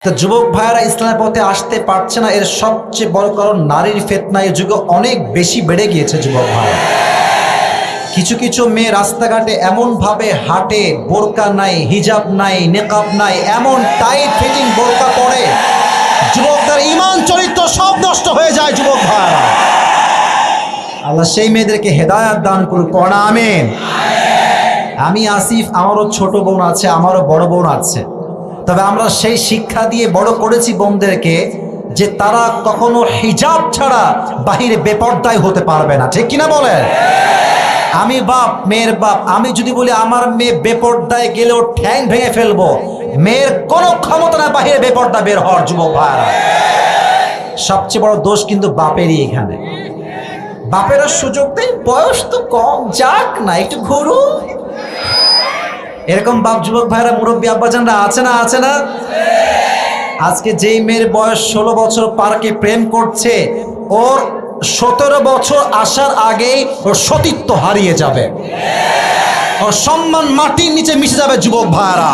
তো যুবক ভাইয়েরা ইসলামের পথে আসতে পারছে না, এর সবচেয়ে বড় কারণ নারীর ফিতনা এই যুগে অনেক বেশি বেড়ে গিয়েছে। যুবক ভাই, কিছু কিছু মেয়ে রাস্তাঘাটে এমন ভাবে হাঁটে, বোরকা নাই, হিজাব নাই, নেকাব নাই, এমন টাইট ফিটিং বোরকা পরে যুবকদের ঈমান চরিত্র সব নষ্ট হয়ে যায়। যুবক ভাইয়েরা, আল্লাহ সেই মেয়েদেরকে হেদায়েত দান করুক, পড়া আমিন। আমি আসিফ, আমারও ছোট বোন আছে, আমারও বড় বোন আছে। তবে আমরা সেই শিক্ষা দিয়ে বড় করেছি বোনদেরকে যে তারা কখনো হিজাব ছাড়া বাহিরে বেপরদায় হতে পারবে না, ঠিক কিনা বলেন? আমি বাপ, মেয়ের বাপ, আমি যদি বলি আমার মেয়ে বেপরদায় গেলেও ঠ্যাং ভেঙে ফেলবো, মেয়ের কোনো ক্ষমতা না বাহিরে বেপরদা বের হওয়ার। যুবক ভাইরা, সবচেয়ে বড় দোষ কিন্তু বাপেরই এখানে। বাপেরা সুযোগ দেয়, বয়স তো কম, যাক না একটু ঘুরু। এরকম বাপ যুবক ভাইরা, মুরব্বী আব্বাজানরা আছে না? আছে না? আজকে যেই মেয়ের বয়স 16 বছর পার্কে প্রেম করছে, ওর 17 বছর আসার আগেই ওর সতীত্ব হারিয়ে যাবে, ওর সম্মান মাটির নিচে মিশে যাবে। যুবক ভাইরা,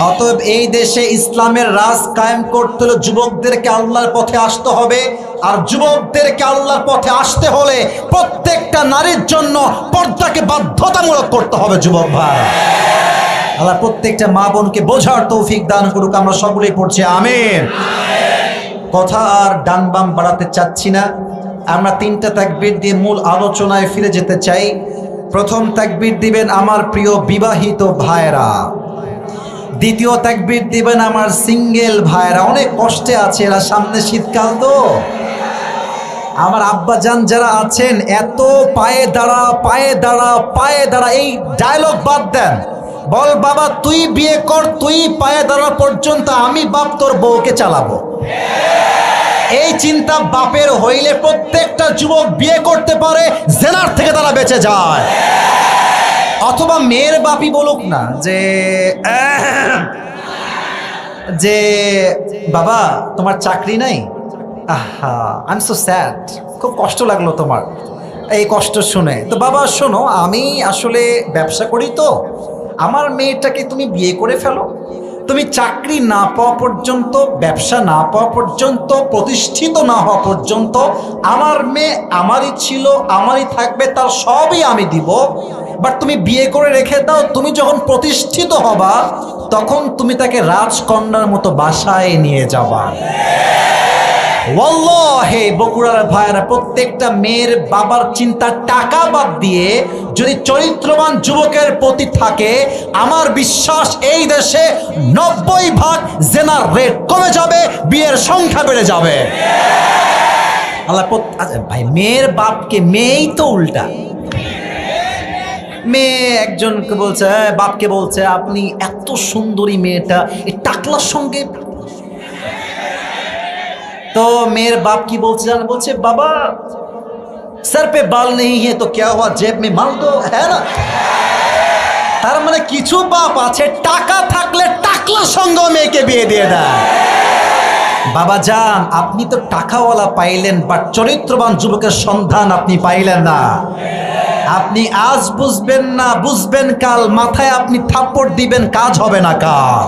অতএব এই দেশে ইসলামের রাজ কায়েম করতে হলে যুবকদেরকে আল্লাহর পথে আসতে হবে। আর যুবকদেরকে আল্লাহর পথে আসতে হলে প্রত্যেকটা নারীর জন্য পর্দাকে বাধ্যতামূলক করতে হবে। যুবক ভাইরা, আল্লাহ প্রত্যেকটা মা বোনকে বোঝার তৌফিক দান করুক। আমরা সকলেই পড়ছি আমিন। কথা আর ডান বাম বাড়াতে চাচ্ছি না, আমরা 3টা তাকবীর দিয়ে মূল আলোচনায় ফিরে যেতে চাই। প্রথম তাকবীর দিবেন আমার প্রিয় বিবাহিত ভাইরা, দ্বিতীয় তাকবীর দিবেন আমার সিঙ্গেল ভাইরা। অনেক কষ্টে আছে এরা, সামনে শীতকাল তো। আমার আব্বাজান যারা আছেন, এত পায়ে দাঁড়া পায়ে দাঁড়া পায়ে দাঁড়া, এই ডায়লগ বাদ দেন। বল বাবা তুই বিয়ে কর, তুই পায়ে দাঁড়া পর্যন্ত আমি বাপ তোর বউকে চালাবো। এই চিন্তা বাপের হইলে প্রত্যেকটা যুবক বিয়ে করতে পারে, জেনার থেকে তারা বেঁচে যায়। অথবা মেয়ের বাপই বলুক না যে বাবা তোমার চাকরি নাই, আহা আই এম সো স্যাড, খুব কষ্ট লাগলো তোমার এই কষ্ট শুনে। তো বাবা শোনো, আমি আসলে ব্যবসা করি, তো আমার মেয়েটাকে তুমি বিয়ে করে ফেলো। তুমি চাকরি না পাওয়া পর্যন্ত, ব্যবসা না পাওয়া পর্যন্ত, প্রতিষ্ঠিত না হওয়া পর্যন্ত আমার মেয়ে আমারই ছিল, আমারই থাকবে, তার সবই আমি দিব। বাট তুমি বিয়ে করে রেখে দাও, তুমি যখন প্রতিষ্ঠিত হবা তখন তুমি তাকে রাজকন্যার মতো বাসায় নিয়ে যাবা। ওয়াল্লাহি বগুড়ার ভাইরা, প্রত্যেকটা মেয়ের বাবার চিন্তা টাকা বাদ দিয়ে যদি চরিত্রবান যুবকের প্রতি থাকে, আমার বিশ্বাস এই দেশে 90% জেনার রেট কমে যাবে, বিয়ের সংখ্যা বেড়ে যাবে। আল্লাহ ভাই, মেয়ের বাপকে, মেয়েই তো উল্টা। মেয়ে একজনকে বলছে, বাপকে বলছে আপনি এত সুন্দরী মেয়েটা এই টাকলার সঙ্গে। তো মেয়ের বাপ কি বলছে জানো? বলছে বাবা सर पे बाल नहीं है तो क्या हुआ, जेब में माल तो है ना। তার মানে কিছু বাপ আছে টাকা থাকলে টাকলার সঙ্গে মেয়েকে বিয়ে দিয়ে দেয়। বাবা যান, আপনি তো টাকাওয়ালা পাইলেন, বাট চরিত্রবান যুবকের সন্ধান আপনি পাইলেন না। আপনি আজ বুঝবেন না, বুঝবেন কাল, মাথায় আপনি থাপ্পড় দিবেন, কাজ হবে না কাল।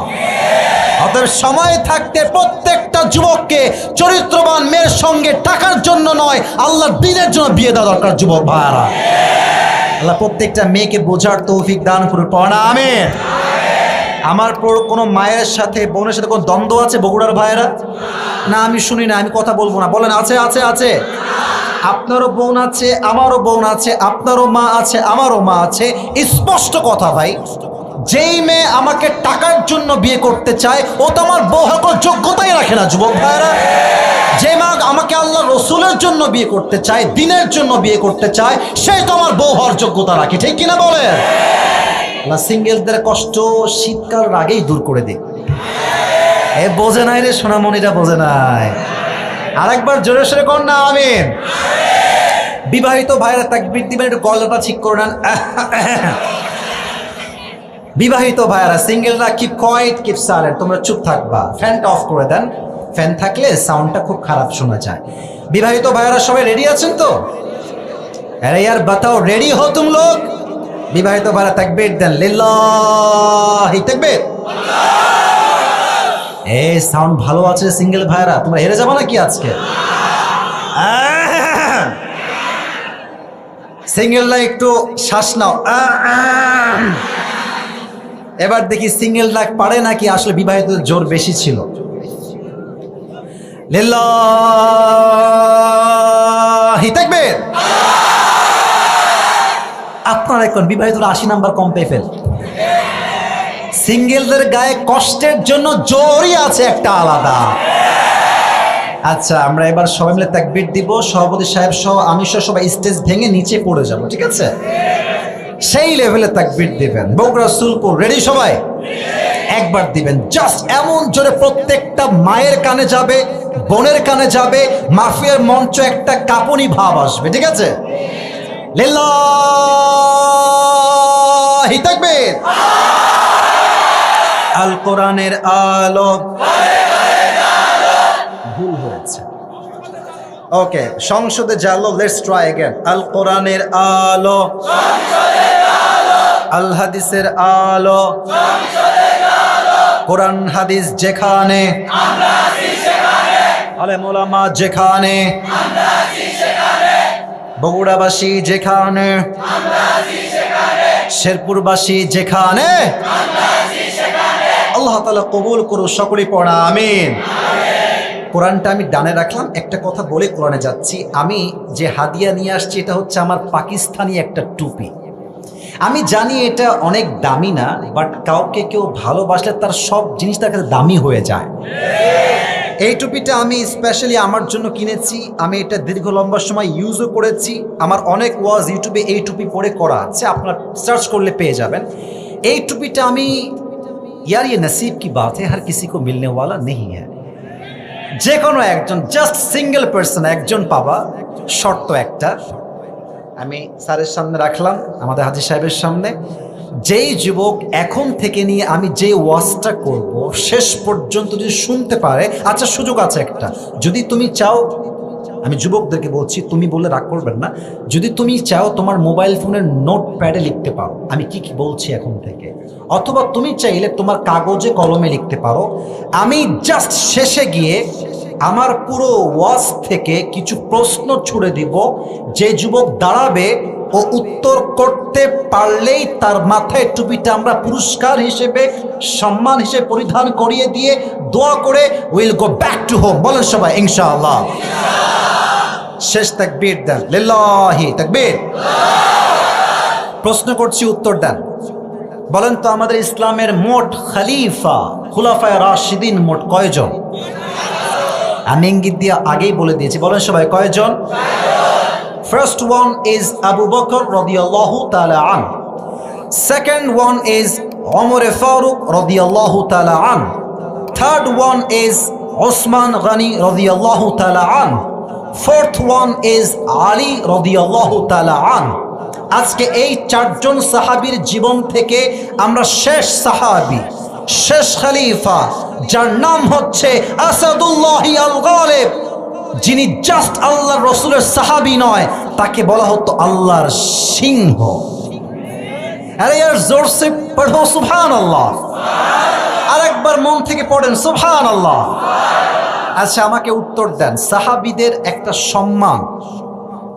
অতএব সময় থাকতে প্রত্যেকটা যুবককে চরিত্রবান মেয়ের সঙ্গে টাকার জন্য নয়, আল্লাহর দ্বীনের জন্য বিয়ে দেওয়া দরকার। যুবক ভাইরা, আল্লাহ প্রত্যেকটা মেয়েকে বোঝার তৌফিক দান করুন, পড়া আমিন। আমার কোনো মায়ের সাথে বোনের সাথে কোনো দ্বন্দ্ব আছে বগুড়ার ভাইয়েরা? না, আমি শুনি না, আমি কথা বলবো না। বলেন আছে? আছে আছে। আপনারও বোন আছে, আমারও বোন আছে, আপনারও মা আছে, আমারও মা আছে। স্পষ্ট কথা ভাই, যেই মেয়ে আমাকে টাকার জন্য বিয়ে করতে চায় ও তো আমার বউ হওয়ার যোগ্যতাই রাখে না। যুবক ভাইরা, যে মা আমাকে আল্লাহ রসুলের জন্য বিয়ে করতে চায়, দিনের জন্য বিয়ে করতে চায়, সে তো আমার বউ হওয়ার যোগ্যতা রাখে, ঠিক কিনা বলে? আল্লাহ সিঙ্গেলদের কষ্ট শীতকালের আগেই দূর করে দিক। এ বোঝে নাই রে সোনামণিরা, বোঝে নাই। আরেকবার জোরে সোরে কর না আমিন। বিবাহিত ভাইরা তাকবীর দিবেন, একটু গলাটা ঠিক করে নেন। বিবাহিত ভাইরা, সিঙ্গেলরা কিপ কোয়াইট, কিপ সাইলেন্ট, তোমরা চুপ থাকবা। ফ্যানটা অফ করে দেন, ফ্যান থাকলে সাউন্ডটা খুব খারাপ শোনা যায়। বিবাহিত ভাইরা সবাই রেডি আছেন তো? আরে यार बताओ, রেডি हो तुम लोग? বিবাহিত ভাইরা তাকবীর দেন, লিল্লাহি তাকবীর। এই সাউন্ড ভালো আছে সিঙ্গেল ভাইরা, তোমরা হেরে যাবে নাকি আজকে? সিঙ্গেলরা একটু শ্বাস নাও। এবার দেখি সিঙ্গেল ডাক পারে নাকি আসলে বিবাহিত জোর বেশি ছিল। লিল্লাহি তাকবীর। আপনারা এখন বিবাহিতরা 80 নাম্বার কম পেয়ে ফেল। সিঙ্গেলদের গায়ে কষ্টের জন্য জোরই আছে একটা আলাদা। আচ্ছা, আমরা এবার সবাই মিলে তাকবীর দিব। সভাপতি সাহেব সহ আমি সহ সবাই স্টেজ ভেঙে নিচে পড়ে যাব, ঠিক আছে? সেই লেভেলে তাকবীর দিবেন। বগুড়া সুলপুর রেডি সবাই? একবার দিবেন জাস্ট এমন জোরে প্রত্যেকটা মায়ের কানে যাবে, বোনের কানে যাবে, মাহফিলের মঞ্চ একটা কাঁপুনি ভাব আসবে, ঠিক আছে? লিল্লাহি তাকবীর। আল কোরআনের আলো। ভুল হয়েছে, ওকে সংসদে জালো, লেটস ট্রাই अगेन। আল কোরআনের আলো, আল হাদিসের আলো, কোরআন হাদিস যেখানে, আলেম ওলামা যেখানে, বগুড়াবাসী যেখানে, শেরপুরবাসী যেখানে, আল্লাহ তাআলা কবুল করুন। সকলেই পড়া আমিন। কোরআনটা আমি ডানে রাখলাম, একটা কথা বলে কোরআনে যাচ্ছি। আমি যে হাদিয়া নিয়ে আসছি এটা হচ্ছে আমার পাকিস্তানি একটা টুপি। আমি জানি এটা অনেক দামি না, বাট কাউকে কেউ ভালোবাসলে তার সব জিনিস তার কাছে দামি হয়ে যায়। এই টুপিটা আমি স্পেশালি আমার জন্য কিনেছি। আমি এটা দীর্ঘ লম্বা সময় ইউজও করেছি। আমার অনেক ওয়াজ ইউটিউবে এই টুপি পরে করা আছে, আপনার সার্চ করলে পেয়ে যাবেন। এই টুপিটা আমি, यार ये नसीब की बात है, हर किसी को मिलने वाला नहीं है। যে কোনো একজন, জাস্ট সিঙ্গেল পার্সন একজন পাবা। শর্ত একটা, আমি স্যারের সামনে রাখলাম, আমাদের হাজী সাহেবের সামনে, যেই যুবক এখন থেকে নিয়ে আমি যে ওয়াজটা করব শেষ পর্যন্ত যদি শুনতে পারে, আচ্ছা সুযোগ আছে একটা, যদি তুমি চাও, আমি যুবকদেরকে বলছি, তুমি বলে রাগ করবেন না, যদি তুমি চাও তোমার মোবাইল ফোনের নোট প্যাডে লিখতে পারো আমি কি কি বলছি এখন থেকে, অথবা তুমি চাইলে তোমার কাগজে কলমে লিখতে পারো। আমি জাস্ট শেষে গিয়ে আমার পুরো ওয়াজ থেকে কিছু প্রশ্ন ছুড়ে দিব, যে যুবক দাঁড়াবে ও উত্তর করতে পারলেই তার মাথায় টুপিটা আমরা পুরস্কার হিসেবে, সম্মান হিসেবে পরিধান করিয়ে দিয়ে দোয়া করে will go back to home. বলেন সবাই ইনশাআল্লাহ। শেষ তাকবীর দেন, লিল্লাহি তাকবীর। প্রশ্ন করছি, উত্তর দেন। বলেন তো আমাদের ইসলামের মোট খলিফা, খুলাফায়ে রাশিদিন মোট কয়জন? আমি ইঙ্গিত দিয়ে আগেই বলে দিয়েছি, বলেন সবাই কয়জন? First one is Abu Bakr radiyallahu ta'ala an. Second one is Umar Faruq radiyallahu ta'ala an. Third one is Usman Ghani radiyallahu ta'ala an. Fourth one is Ali radiyallahu ta'ala an. আজকে এই চারজন সাহাবীর জীবন থেকে আমরা শেষ সাহাবী, শেষ খলিফা, যার নাম হচ্ছে আসাদুল্লাহ আল গালিব, যিনি জাস্ট আল্লাহর রাসূলের সাহাবী নয়, তাকে বলা হতো আল্লাহর সিংহ। আরে यार জোর সে পড়ো সুবহানাল্লাহ, আরেকবার মন থেকে পড়েন সুবহানাল্লাহ। আচ্ছা আমাকে উত্তর দেন, সাহাবীদের একটা সম্মান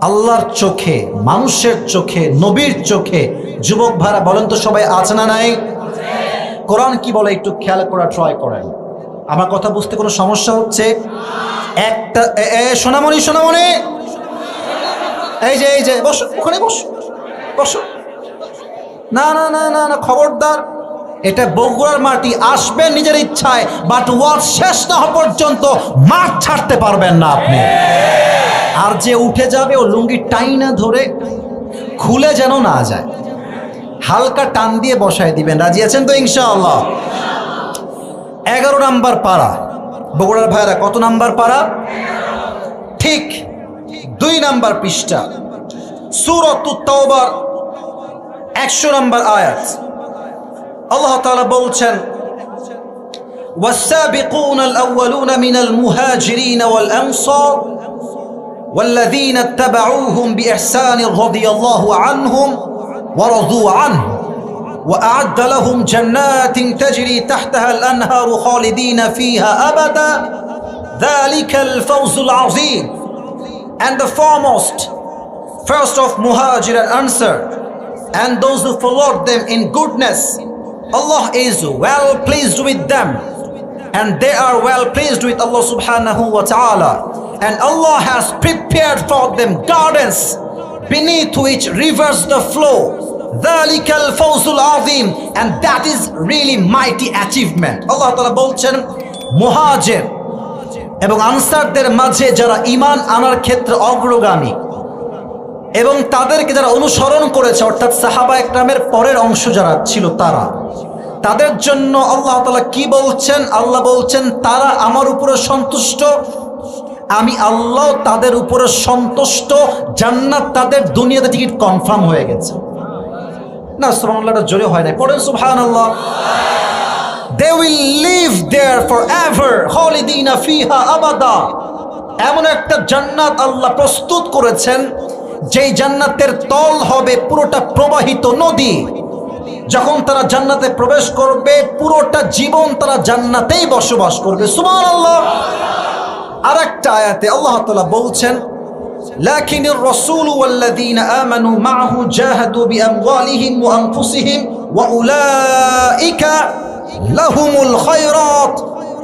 আল্লাহর চোখে, মানুষের চোখে, নবীর চোখে, যুবক ভাইরা বলেন তো সবাই আছে না নাই? কোরআন কি বলে একটু খেয়াল করা ট্রাই করেন। আমার কথা বুঝতে কোনো সমস্যা হচ্ছে? একটা সোনামণি, সোনামণি এই যে বসো, ওখানে বসো, বসো। না না না না না, খবরদার, এটা বগুড়ার মাটি, আসবেন নিজের ইচ্ছায়, বাট ওয়াজ শেষ না হওয়া পর্যন্ত মাঠ ছাড়তে পারবেন না আপনি। আর যে উঠে যাবে ও লুঙ্গি টাইনা ধরে খুলে যেন না যায়, হালকা টান দিয়ে বসায় দিবেন। রাজি আছেন তো ইনশাআল্লাহ? 11 নাম্বার পারা। বগুড়ার ভাইরা কত নাম্বার পারা? ঠিক 2 নাম্বার পৃষ্ঠা, সূরাতুত তাওবার 100 নাম্বার আয়াত। আল্লাহ তাআলা বলছেন, والسابقون الأولون من المهاجرين والأنصار والذين اتبعوهم بإحسان رضي الله عنهم ورضوا عنه وأعد لهم جنات تجري تحتها الأنهار خالدين فيها أبدا ذلك الفوز العظيم. And the foremost, first of Muhajir and Ansar, and those who followed them in goodness, Allah is well pleased with them, and they are well pleased with Allah subhanahu wa ta'ala, and Allah has prepared for them gardens beneath which rivers the flow. ذَلِكَ الْفَوْزُ الْعَظِيمُ. And that is really mighty achievement. Allah ta'ala বলছেন মুহাজির এবং আনসারদের মাঝে যারা ঈমান আনার ক্ষেত্রে অগ্রগামী এবং তাদেরকে যারা অনুসরণ করেছে, অর্থাৎ সাহাবা একরামের পরের অংশ যারা ছিল তাদের জন্য আল্লাহ তাআলা কি বলছেন? আল্লাহ বলছেন তারা আমার উপরে সন্তুষ্ট, আমি আল্লাহ তাদের উপরে সন্তুষ্ট, জান্নাত তাদের দুনিয়াতে টিকিট কনফার্ম হয়ে গেছে। না সুবহানাল্লাহটা জোরে হয় না, পড়েন সুবহানাল্লাহ। They will live there forever khalidina fiha abada. এমন একটা জান্নাত আল্লাহ প্রস্তুত করেছেন যেই জান্নাতের তল হবে পুরোটা প্রবাহিত নদী। যখন তারা জান্নাতে প্রবেশ করবে পুরোটা জীবন তারা জান্নাতেই বসবাস করবে। সুবহানাল্লাহ। আরেকটা আয়াতে আল্লাহ তাআলা বলছেন লাকিনির রাসূল ওয়াল্লাযীনা আমানু মাআহু জাহাদু বিআমওয়ালিহিম ওয়া আনফুসিহিম ওয়া উলাইকা লাহুমুল খায়রাত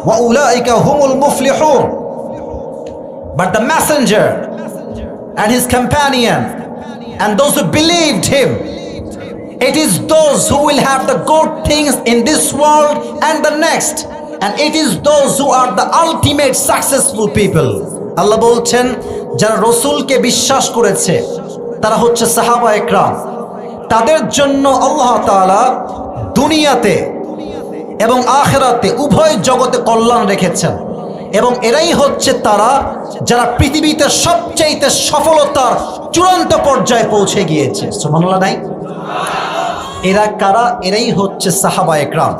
ওয়া উলাইকা হুমুল মুফলিহুন। But the messenger and his companion and those who believed him, it is those who will have the good things in this world and the next, and it is those who are the ultimate successful people. আল্লাহ বলছেন যারা রসুলকে বিশ্বাস করেছে তারা হচ্ছে সাহাবা একরাম, তাদের জন্য আল্লাহ তাআলা দুনিয়াতে এবং আখিরাতে উভয় জগতে কল্যাণ রেখেছেন, এবং এরাই হচ্ছে তারা যারা পৃথিবীতে সবচেয়ে সফলতার চূড়ান্ত পর্যায়ে পৌঁছে গিয়েছে। সুবহানাল্লাহ নাই? এরা কারা? এরাই হচ্ছে সাহাবা একরাম।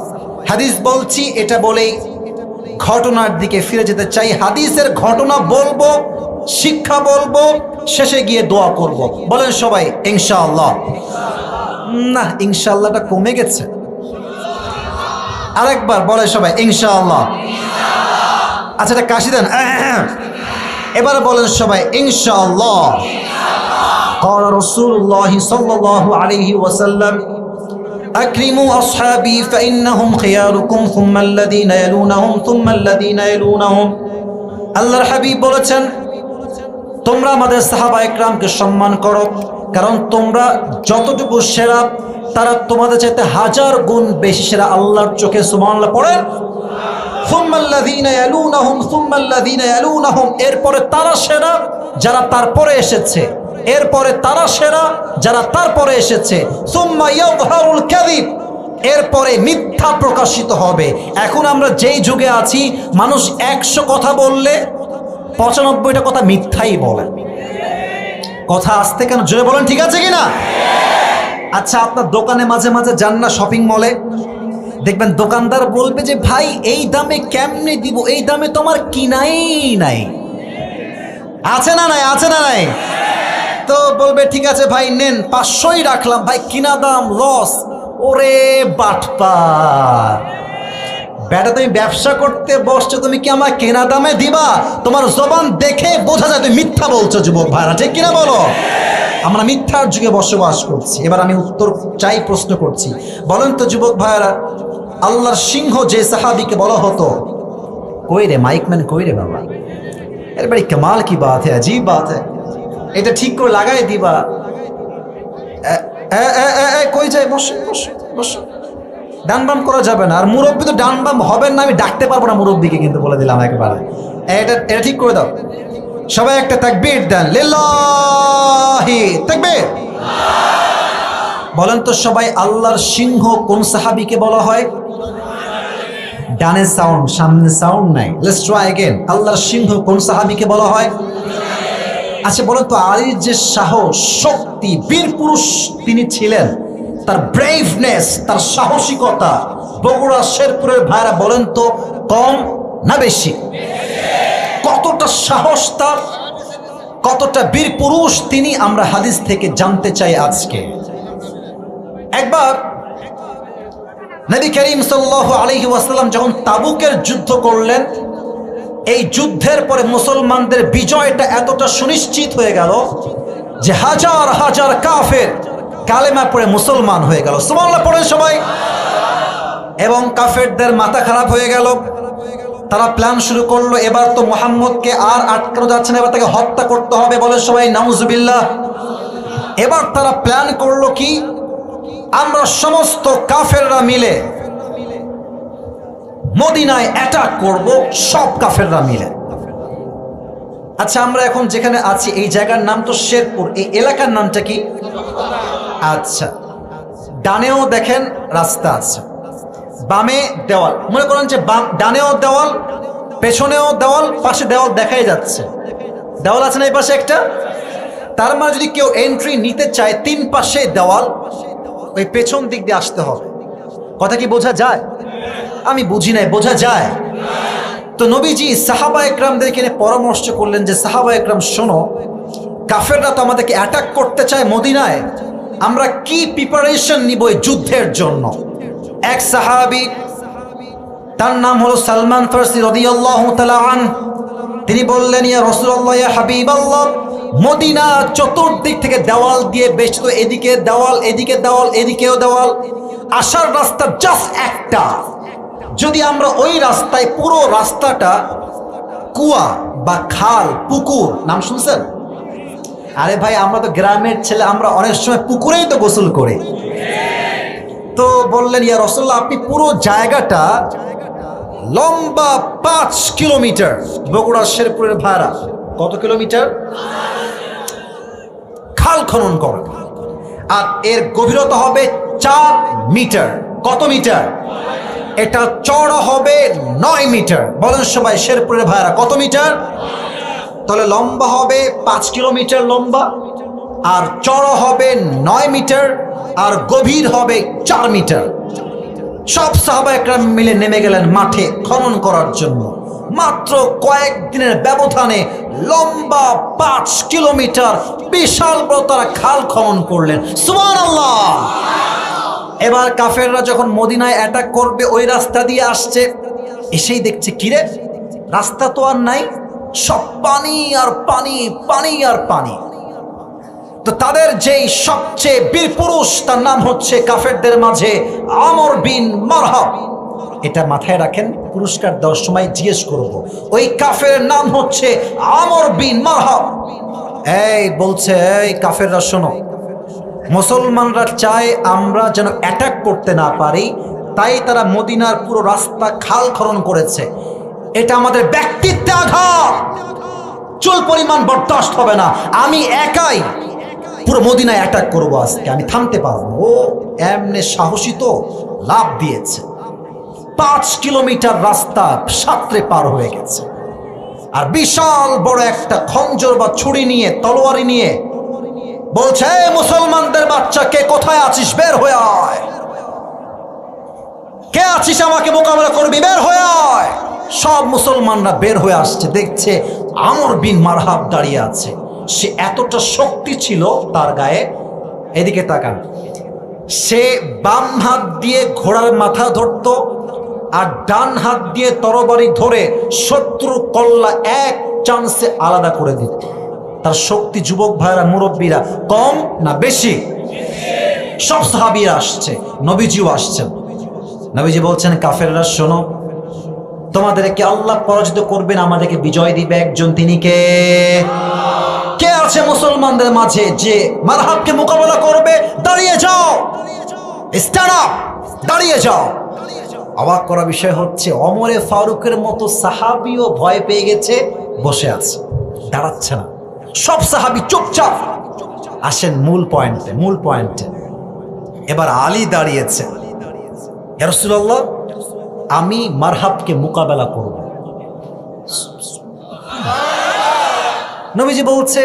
হাদিস বলছি, এটা বলেই ঘটনার দিকে ফিরে যেতে চাই। হাদিসের ঘটনা বলবো, শিক্ষা বলবো, শেষে গিয়ে দোয়া করব। বলেন সবাই ইনশাআল্লাহ। না, ইনশাআল্লাহটা কমে গেছে। আরেকবার বলে সবাই ইনশাআল্লাহ। আচ্ছা, এটা কাশি দেন। এবারে বলেন সবাই ইনশাআল্লাহ। قال رسول الله صلى الله عليه وسلم أكرموا أصحابي فإنهم خياركم ثم الذين يلونهم ثم الذين يلونهم। আল্লাহর হাবিব বলেছেন তোমরা আমাদের সাহাবা একরামকে সম্মান করো, কারণ তোমরা যতটুকু সেরা তারা তোমাদের চাইতে 1000 গুণ বেশি সেরা আল্লাহর চোখে। সুবহানাল্লাহ পড়েন। সুম্মাল্লাযীনা ইয়ালুনাহুম সুম্মাল্লাযীনা ইয়ালুনাহুম, এরপরে তারা সেরা যারা তারপরে এসেছে, এরপরে তারা সেরা যারা তারপরে এসেছে। সুম্মা ইয়াযহারুল কাযিব, এরপরে মিথ্যা প্রকাশিত হবে। এখন আমরা যেই যুগে আছি, মানুষ 100 কথা বললে 95টা কথা মিথ্যাই বলে। কথা আসতে কেন, জোরে বলেন ঠিক আছে কিনা? আচ্ছা, আপনার দোকানে মাঝে মাঝে যান না, শপিং মলে, দেখবেন দোকানদার বলবে যে ভাই এই দামে কেমনে দিব, এই দামে তোমার কিনাই নাই। আছে না নাই? আছে না নাই? তো বলবে ঠিক আছে ভাই নেন, 500ই রাখলাম, ভাই কিনা দাম লস। ওরে বাটপার বেটা, তুমি ব্যবসা করতে বসছো, তুমি কি আমার কেনা দামে দিবা? তোমার জবান দেখে বোঝা যায় তুমি মিথ্যা বলছো যুবক ভাইরা, ঠিক কিনা বলো? আমরা মিথ্যার যুগে বসবাস করছি। এবার আমি উত্তর চাই, প্রশ্ন করছি, বলেন তো যুবক ভাইরা, আল্লাহর সিংহ যে সাহাবীকে বলা হতো, কই রে মাইকম্যান, কই রে বাবা, এর বড়ি কামাল কি বাত है, अजीब बात है, এটা ঠিক করে লাগাই দিবা। কই যায়, বসে বসে বসে, ডান বাম করা যাবে না। আর মুরব্বী তো ডান বাম হবেন না, আমি ডাকতে পারবো না মুরব্বীকে, কিন্তু বলে দিলাম একেবারে, এটা ঠিক করে দাও। সবাই একটা তাকবীর দেন, লিল্লাহি তাকবীর। বলেন তো সবাই, আল্লাহর সিংহ কোন সাহাবীকে বলা হয়? ডানে সাউন্ড, সামনে সাউন্ড নাই। Let's try again. আল্লাহর সিংহ কোন সাহাবীকে বলা হয়? আচ্ছা বলেন তো, আলীর যে সাহস, শক্তি, বীর পুরুষ তিনি ছিলেন, তার ব্রেভনেস, তার সাহসিকতা, বগুড়া শেরপুরের ভাইরা বলেন তো কম না বেশি? কতটা সাহস তার, কতটা বীর পুরুষ তিনি, আমরা হাদিস থেকে জানতে চাই আজকে। একবার নবী করিম সাল্লাল্লাহু আলাইহি ওয়াসাল্লাম যখন তাবুকের যুদ্ধ করলেন, এই যুদ্ধের পরে মুসলমানদের বিজয়টা এতটা সুনিশ্চিত হয়ে গেল যে হাজার হাজার কাফের কালেমা পড়ে মুসলমান হয়ে গেল। সুবহানাল্লাহ পড়ে সবাই। এবং কাফেরদের মাথা খারাপ হয়ে গেল। তারা প্ল্যান শুরু করলো, এবার তো মুহাম্মদকে আর আটকানো যাচ্ছে না, এবার তাকে হত্যা করতে হবে। বলে সবাই নাউজুবিল্লাহ। এবার তারা প্ল্যান করলো কি, আমরা সমস্ত কাফেররা মিলে মদিনায় অ্যাটাক করব, সব কাফেররা মিলে। আচ্ছা, আমরা এখন যেখানে আছি এই জায়গার নাম তো শেরপুর, এই এলাকার নামটা কি? আচ্ছা, ডানেও দেখেন রাস্তা আছে, বামে দেওয়াল। মনে করেন যে ডানেও দেওয়াল, পেছনেও দেওয়াল, পাশে দেওয়াল দেখাই যাচ্ছে। দেওয়াল আছে না এই পাশে একটা? তার মানে যদি কেউ এন্ট্রি নিতে চায়, তিন পাশে দেওয়াল, ওই পেছন দিক দিয়ে আসতে হবে। কথা কি বোঝা যায়? আমি বুঝি নাই, বোঝা যায়? তো নবীজি সাহাবা একরামদেরকে নিয়ে পরামর্শ করলেন যে সাহাবা একরাম শোনো, কাফেররা তো আমাদেরকে অ্যাটাক করতে চায় মদিনায়, আমরা কি প্রিপারেশন নিব এই যুদ্ধের জন্য। এক সাহাবী, তার নাম হলো সালমান ফারসি রাদিয়াল্লাহু তাআলা আনহু, তিনি বললেন, ইয়া রাসূলুল্লাহ, ইয়া হাবিবাল্লাহ, মদিনা চতুর্দিক থেকে দেওয়াল দিয়ে বেষ্টিত, এদিকে দেওয়াল, এদিকে দেওয়াল, এদিকেও দেওয়াল, আসার রাস্তা জাস্ট একটা। যদি আমরা ওই রাস্তায়, পুরো রাস্তাটা কুয়া বা খাল, পুকুর, নাম শুনছেন? আরে ভাই, আমরা তো গ্রামের ছেলে, আমরা অনেক সময় পুকুরেই তো গোসল করি। তো বললেন, ইয়া রাসূলুল্লাহ, আপনি পুরো জায়গাটা লম্বা 5 কিলোমিটার, বগুড়া শেরপুরের ভাড়া কত কিলোমিটার, খাল খনন করেন, আর এর গভীরতা হবে 4 মিটার। কত মিটার? এটা চওড়া হবে 9 মিটার। বলেন সবাই, শেরপুরের ভাইরা কত মিটার? তাহলে লম্বা হবে 5 কিলোমিটার লম্বা, আর চওড়া হবে 9 মিটার, আর গভীর হবে 4 মিটার। সব সাহাবা একরাম মিলে নেমে গেলেন মাঠে খনন করার জন্য। মাত্র কয়েকদিনের ব্যবধানে লম্বা 5 কিলোমিটার বিশাল বড় তারা খাল খনন করলেন। সুবহানাল্লাহ। এবার কাফেররা যখন মদিনায় অ্যাটাক করবে, ওই রাস্তা দিয়ে আসছে, এসেই দেখছে কিরে, রাস্তা তো আর নাই, সব পানি আর পানি, পানি আর পানি। তো তাদের যেই সবচেয়ে বীর পুরুষ, তার নাম হচ্ছে কাফেরদের মাঝে আমর বিন মারহাব। এটা মাথায় রাখেন, পুরস্কার দেওয়ার সময় জিজ্ঞেস করব, ওই কাফের নাম হচ্ছে আমর বিন মারহাব। এই বলছে, এই কাফেররা শোনো, মুসলমানরা চায় আমরা যেন অ্যাটাক করতে না পারি, তাই তারা মদিনার পুরো রাস্তা খাল খনন করেছে। এটা আমাদের ব্যক্তিত্বে আঘাত, চুল পরিমাণ বরদাস্ত হবে না। আমি একাই পুরো মদিনায় অ্যাটাক করবো আজকে, আমি থামতে পারবো না। ও এমনি সাহসী তো, লাভ দিয়েছে। 5 কিলোমিটার রাস্তা সাঁতরে পার হয়ে গেছে, আর বিশাল বড় একটা খঞ্জর বা ছুরি নিয়ে, তলোয়ারি নিয়ে বলছে, মুসলমানদের বাচ্চা, কে কোথায় আছিস, বের হয়ে আয়। কে আছিস, আমাকে মোকাবেলা করবি, বের হয়ে আয়। সব মুসলমানরা বের হয়ে আসছে, দেখছে আমর বিন মারহাব দাঁড়িয়ে আছে। সে এতটা শক্তি ছিল তার গায়ে, এদিকে তাকান, সে বাম হাত দিয়ে ঘোড়ার মাথা ধরত, আর ডান হাত দিয়ে তরবারি ধরে শত্রু কল্লা এক চান্সে আলাদা করে দিত। তার শক্তি, যুবক ভাইরা, মুরব্বীরা, কম না বেশি? সব সাহাবীরা আসছে, নবীজিও আসছেন। নবীজি বলছেন, কাফেররা শোনো, তোমাদেরকে আল্লাহ পরাজিত করবেন, আমাদেরকে বিজয় দিবে একজন, তিনি কে? কে আছে মুসলমানদের মাঝে যে মারহাবকে মোকাবেলা করবে? দাঁড়িয়ে যাও, স্ট্যান্ড আপ, দাঁড়িয়ে যাও। অবাক করা বিষয় হচ্ছে, ওমরে ফারুকের মতো সাহাবীও ভয় পেয়ে গেছে, বসে আছে, দাঁড়াচ্ছে না। সব সাহাবী চুপচাপ। আসেন মূল পয়েন্টে, মূল পয়েন্টে। এবার আলী দাঁড়িয়েছে, ইয়া রাসূলুল্লাহ, আমি মারহাবকে মোকাবেলা করব। নবীজি বলছে,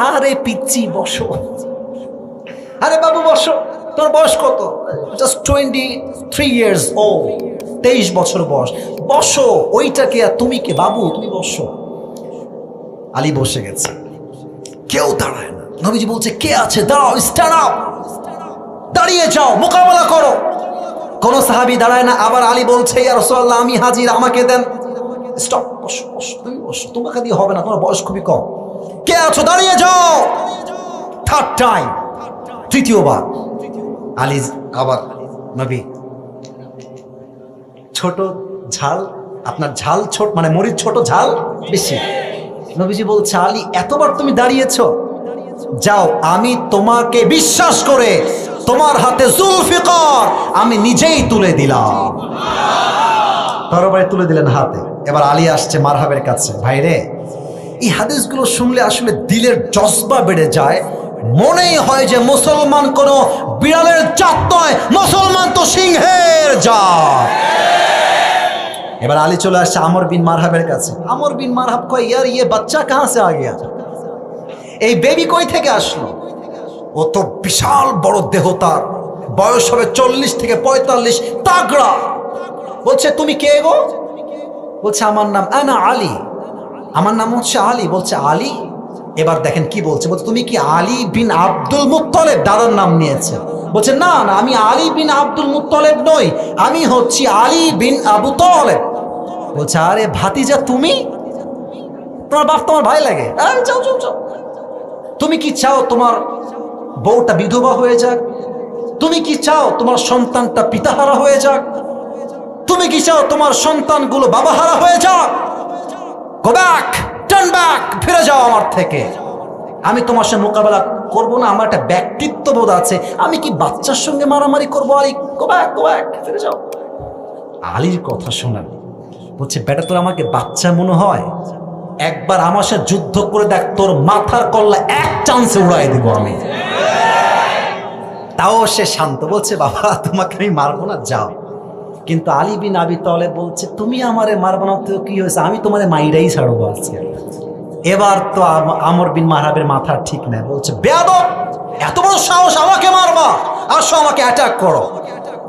আরে পিচ্চি বসো, আরে বাবু বসো, তোর বয়স কত? জাস্ট 23 ইয়ার্স ওল্ড, 23 বছর বয়স, বসো। ওইটাকে আর তুমি কে বাবু, তুমি বসো। আলী বসে গেছে, কেউ দাঁড়ায় না। নবীজি বলছে, কে আছে, দাঁড়াও, স্ট্যান্ড আপ, দাঁড়িয়ে যাও, মোকাবেলা করো। কোন সাহাবী দাঁড়ায় না। আবার আলী বলছে, ইয়া রাসূলুল্লাহ আমি হাজির, আমাকে দেন। স্টপ, বসো বসো, তুমি বসো, তোমাকে দিয়ে হবে না, তোমার বয়স খুবই কম। কে আছো দাঁড়িয়ে যাও। থার্ড টাইম, তৃতীয়বার আলী আবার, নবী ছোট ঝাল, আপনার ঝাল ছোট, মানে মরিচ ছোট ঝাল বেশি। নবীজি বলছে, আলী এতবার তুমি দাঁড়িয়েছো, যাও আমি তোমাকে বিশ্বাস করে তোমার হাতে জুলফিকার আমি নিজেই তুলে দিলাম। তরবারি তুলে দিলেন হাতে। এবার আলী আসছে মারহাবের কাছে। ভাইরে, এই হাদিসগুলো শুনলে আসলে দিলের জজবা বেড়ে যায়। মনেই হয় যে মুসলমান কোনো বিড়ালের জাত নয়, মুসলমান তো সিংহের জাত। এবার আলী চলে আসছে আমর বিন মারহাবের কাছে। আমর বিন মারহাব কয়, ইয়ার ইয়ে বাচ্চা কাহা সে আ গিয়া, এই বেবি কই থেকে আসলো? ও তো বিশাল বড় দেহ, তার বয়স হবে 40 থেকে 45, তাগড়া। বলছে, তুমি কে গো? বলছে, আমার নাম আনা আলী, আমার নাম হচ্ছে আলী। বলছে, আলী? এবার দেখেন কি বলছে, বলছে তুমি কি আলী বিন আব্দুল মুত্তালিব? দাদার নাম নিয়েছে। বলছে, না না, আমি আলী বিন আব্দুল মুত্তালিব নই, আমি হচ্ছি আলী বিন আবু তালেব। বলছে, আরে ভাতিজা তুমি? তোমার বাপ তোমার ভাই লাগে? আরে যাও যাও যাও। তুমি কি চাও তোমার বউটা বিধবা হয়ে যাক? তুমি কি চাও তোমার সন্তানটা পিতাহারা হয়ে যাক? তুমি কি চাও তোমার সন্তানগুলো বাবাহারা হয়ে যাক? গো ব্যাক, টার্ন ব্যাক, ফিরে যাও আমার থেকে। আমি তোমার সঙ্গে মোকাবেলা করবো না, আমার একটা ব্যক্তিত্ব বোধ আছে। আমি কি বাচ্চার সঙ্গে মারামারি করবো? Ali, go back, go back, ফিরে যাও। আলীর কথা শোনেন। বলছে, বেটা তোর আমাকে বাচ্চা মনে হয়? একবার আমার সাথে যুদ্ধ করে দেখ, তোর মাথার কল্লা এক চান্সে উড়াই দিব আমি। তাও সে শান্ত। বলছে, বাবা তোমাকে আমি মারবো না, যাও। কিন্তু আলী বিন আবি তালেব বলছে, তুমি আমারে মারবো না তো কি হয়েছে, আমি তোমারে মাইরাই ছাড়বো আজকে। এবার তো আমর বিন মারহাবের মাথা ঠিক নেই। বলছে, বেয়াদব, এত বড় সাহস, আমাকে মারবা? আসো আমাকে অ্যাটাক করো।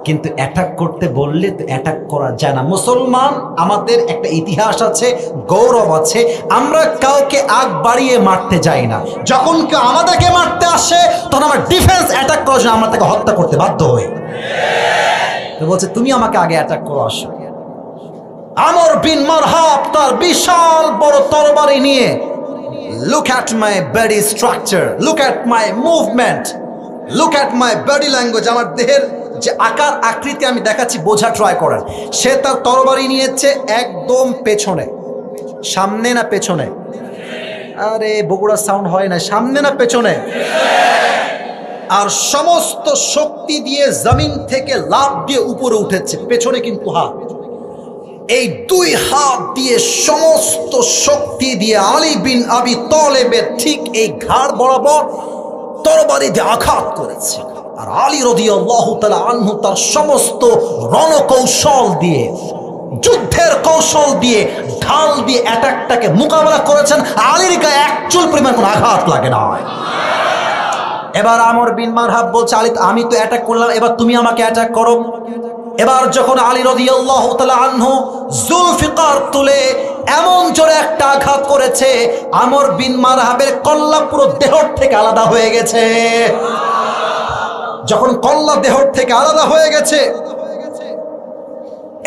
কিন্তু অ্যাটাক করতে বললে তো অ্যাটাক করা যায় না। মুসলমান আমাদের একটা ইতিহাস আছে, গৌরব আছে, আমরা কাউকে আগ বাড়িয়ে মারতে যাই না। যখন কেউ আমাদেরকে মারতে আসে তখন আমরা ডিফেন্স অ্যাটাক করার জন্য আমরা তাকে হত্যা করতে বাধ্য হই। তো বলছে, তুমি আমাকে আগে অ্যাটাক করো, আসো। আমর বিন মারহাব তার বিশাল বড় তরবারি নিয়ে, look at my body structure, look at my movement, look at my body language, আমার দেহের যে আকার আকৃতি আমি দেখাচ্ছি, বোঝা ট্রাই করেন। সে তার তরবারি নিয়েছে একদম পেছনে। সামনে না পেছনে? আরে বগুড়া সাউন্ড হয় না। সামনে না পেছনে? আর সমস্ত শক্তি দিয়ে জমিন থেকে লাফ দিয়ে উপরে উঠেছে, পেছনে কিন্তু হাত। এই দুই হাত দিয়ে সমস্ত শক্তি দিয়ে আলী বিন আবি তালেবের ঠিক এই ঘাড় বরাবর তরবারি দিয়ে আঘাত করেছে। আর আলী রাদিয়াল্লাহু তাআলা আনহু তার সমস্ত রণকৌশল দিয়ে, যুদ্ধের কৌশল দিয়ে, ঢাল দিয়ে অ্যাটাকটাকে মোকাবেলা করেছেন। আলীর গায়ে এক চুল পরিমাণ কোনো আঘাত লাগে না। এবার আমর বিন মারহাব বলছে, আলী আমি তো অ্যাটাক করলাম, এবার তুমি আমাকে অ্যাটাক করো। এবার যখন আলী রাদিয়াল্লাহু তাআলা আনহু জুলফিকার তুলে এমন জোরে একটা আঘাত করেছে, আমর বিন মারহাবের কল্লা পুরো দেহর থেকে আলাদা হয়ে গেছে। যখন কল্লা দেহর থেকে আলাদা হয়ে গেছে,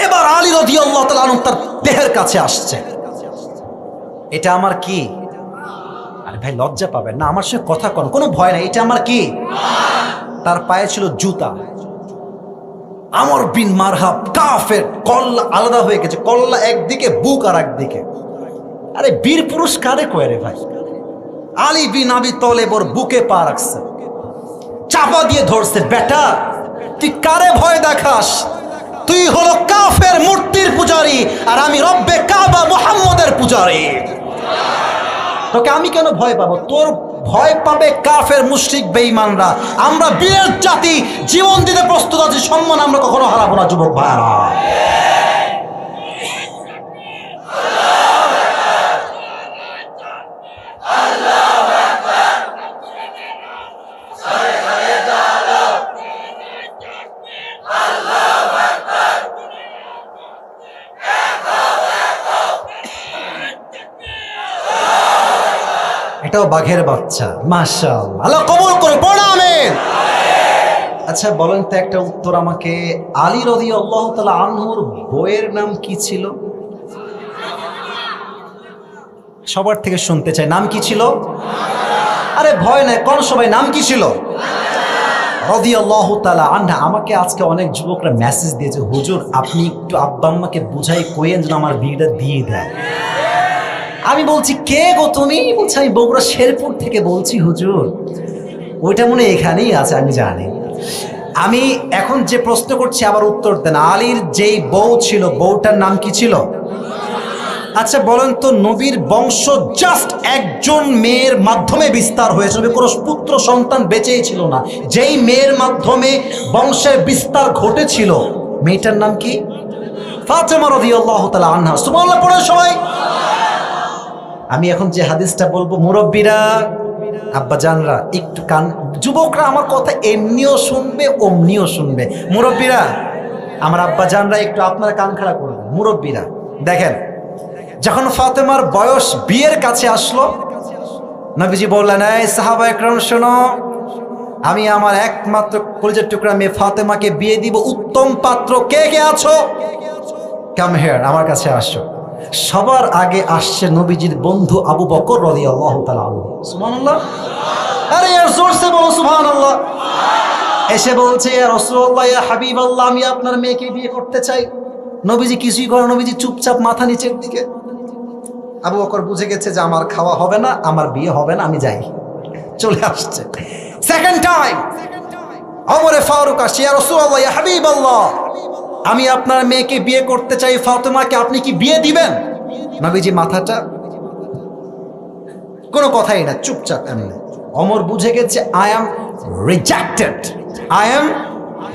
এবার আলী রাদিয়াল্লাহু তাআলা আনহু তার দেহের কাছে আসছে। এটা আমার কি? আরে ভাই লজ্জা পাবেন না, আমার সঙ্গে কথা কন, কোনো ভয় নাই। এটা আমার কি? তার পায়ে ছিল জুতা। আমর বিন মারহাব কাফের, কল্লা আলাদা হয়ে গেছে, কল্লা একদিকে, বুক আর একদিকে। আরে বীর পুরুষ কারে কয় রে ভাই? আলী বিন আবি তালেব ওর বুকে পা রাখছে, চাপা দিয়ে ধরছে। বেটা তুই কারে ভয় দেখাস? তুই হলো কাফের মূর্তির পূজারী, আর আমি রব্বে কাবা মুহাম্মদের পূজারী। তোকে আমি কেন ভয় পাবো? তোর ভয় পাবে কাফের মুশরিক বেঈমানরা। আমরা বীরের জাতি, জীবন দিতে প্রস্তুত আছি, সম্মান আমরা কখনো হারাবো না যুবক ভাইরা। এটাও বাঘের বাচ্চা, মাশাআল্লাহ। আল্লাহ কবুল করুন, পড়ো আমিন। আচ্ছা বলেন তো একটা উত্তর আমাকে, আলী রাদিয়াল্লাহু তাআলা আনহুর বইয়ের নাম কি ছিল? সবার থেকে শুনতে চাই, নাম কি ছিল? আরে ভয় নাই, কোন সবাই, নাম কি ছিল? রাদিয়াল্লাহু তাআলা আনহা। আমাকে আজকে অনেক যুবকরা মেসেজ দিয়েছে, হুজুর আপনি একটু আব্বা আম্মাকে বুঝাই কইেন যেন আমার বিয়েটা দিয়ে দেয়। আমি বলছি কে গো তুমি? বলছি আমি বগুড়া শেরপুর থেকে বলছি হুজুর। ওইটা মনে এখানেই আছে, আমি জানি। আমি এখন যে প্রশ্ন করছি আবার উত্তর দেন। আলীর যেই বউ ছিল, বউটার নাম কি ছিল? আচ্ছা বলেন তো, নবীর বংশ জাস্ট একজন মেয়ের মাধ্যমে বিস্তার হয়েছে, কোনো পুত্র সন্তান বেঁচেই ছিল না। যেই মেয়ের মাধ্যমে বংশের বিস্তার ঘটেছিল, মেয়েটার নাম কি? ফাতেমা রাদিয়াল্লাহু তাআলা আনহা। সুবহানাল্লাহ পড়ে সবাই। আমি এখন যে হাদিসটা বলবো, মুরব্বীরা, আব্বা জানরা একটু কান, যুবকরা আমার কথা এমনিও শুনবে অমনিও শুনবে। মুরব্বীরা, আমার আব্বা জানরা একটু আপনারা কান খাড়া করবেন। মুরব্বীরা দেখেন, যখন ফাতেমার বয়স বিয়ের কাছে আসলো, নবীজি বললেন, এই সাহাবা একরাম শোনো, আমি আমার একমাত্র কলিজার টুকরা মেয়ে ফাতেমাকে বিয়ে দিব, উত্তম পাত্র কে কে আছো, কাম হিয়ার, আমার কাছে আসো। সবার আগে আসছে নবীজির বন্ধু আবু বকর রাদিয়াল্লাহু তাআলা আনহু। সুবহানাল্লাহ। আরে ইয়ার জোরসে বলো সুবহানাল্লাহ। এসে বলছে, ইয়া রাসূলুল্লাহ, ইয়া হাবিবাল্লাহ, আমি আপনার মেয়েকে বিয়ে করতে চাই। নবীজি কিছুই করে, নবীজি চুপচাপ মাথা নিচের দিকে। আবু বকর বুঝে গেছে যে আমার খাওয়া হবে না, আমার বিয়ে হবে না, আমি যাই। চলে আসছে সেকেন্ড টাইম। ওমরে ফারুক আসে, ইয়া রাসূলুল্লাহ, ইয়া হাবিবাল্লাহ, আমি আপনার মেয়েকে বিয়ে করতে চাই, ফাতেমাকে আপনি কি বিয়ে দিবেন? নবীজি মাথাটা, কোনো কথাই না, চুপচাপ এমনি। ওমর বুঝে গেছে, I am rejected, I am